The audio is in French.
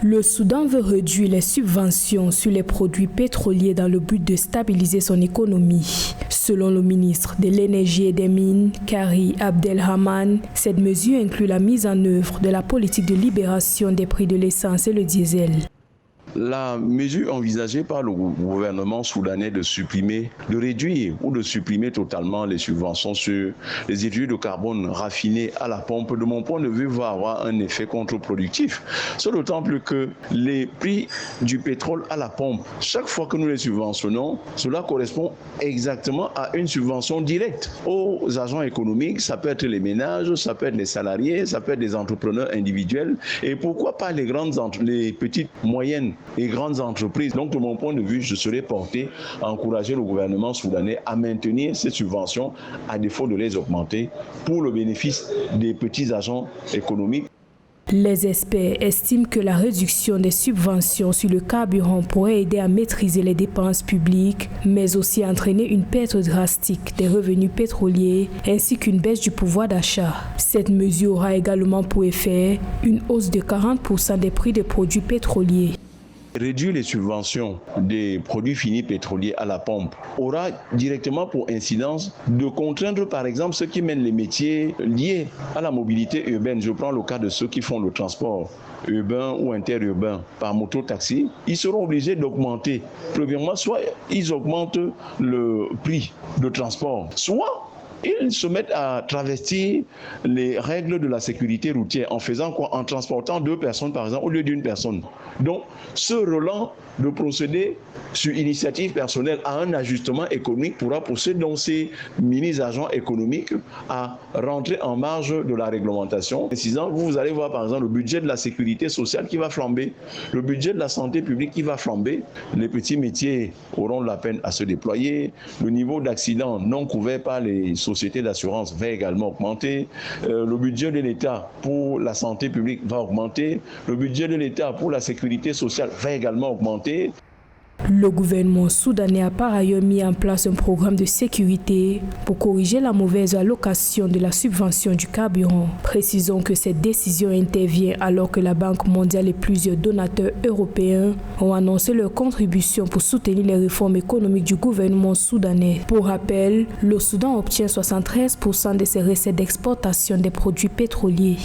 Le Soudan veut réduire les subventions sur les produits pétroliers dans le but de stabiliser son économie. Selon le ministre de l'Énergie et des Mines, Kari Abdelrahman, cette mesure inclut la mise en œuvre de la politique de libération des prix de l'essence et le diesel. La mesure envisagée par le gouvernement soudanais de réduire ou de supprimer totalement les subventions sur les hydrates de carbone raffinés à la pompe, de mon point de vue, va avoir un effet contre-productif. C'est d'autant plus que les prix du pétrole à la pompe, chaque fois que nous les subventionnons, cela correspond exactement à une subvention directe aux agents économiques. Ça peut être les ménages, ça peut être les salariés, ça peut être des entrepreneurs individuels. Et pourquoi pas les petites, moyennes et grandes entreprises. Donc, de mon point de vue, je serais porté à encourager le gouvernement soudanais à maintenir ces subventions à défaut de les augmenter pour le bénéfice des petits agents économiques. Les experts estiment que la réduction des subventions sur le carburant pourrait aider à maîtriser les dépenses publiques, mais aussi entraîner une perte drastique des revenus pétroliers ainsi qu'une baisse du pouvoir d'achat. Cette mesure aura également pour effet une hausse de 40% des prix des produits pétroliers. Réduire les subventions des produits finis pétroliers à la pompe aura directement pour incidence de contraindre par exemple ceux qui mènent les métiers liés à la mobilité urbaine. Je prends le cas de ceux qui font le transport urbain ou interurbain par moto-taxi. Ils seront obligés d'augmenter. Premièrement, soit ils augmentent le prix de transport, soit ils se mettent à travestir les règles de la sécurité routière en faisant quoi? En transportant 2 personnes par exemple au lieu d'une personne. Donc, ce relent de procéder sur initiative personnelle à un ajustement économique pourra pousser donc ces mini-agents économiques à rentrer en marge de la réglementation. Précisant, vous allez voir par exemple le budget de la sécurité sociale qui va flamber, le budget de la santé publique qui va flamber, les petits métiers auront de la peine à se déployer, le niveau d'accidents non couvert par les sociétés d'assurance va également augmenter, le budget de l'État pour la santé publique va augmenter, le budget de l'État pour la sécurité sociale va également augmenter. Le gouvernement soudanais a par ailleurs mis en place un programme de sécurité pour corriger la mauvaise allocation de la subvention du carburant. Précisons que cette décision intervient alors que la Banque mondiale et plusieurs donateurs européens ont annoncé leur contribution pour soutenir les réformes économiques du gouvernement soudanais. Pour rappel, le Soudan obtient 73% de ses recettes d'exportation des produits pétroliers.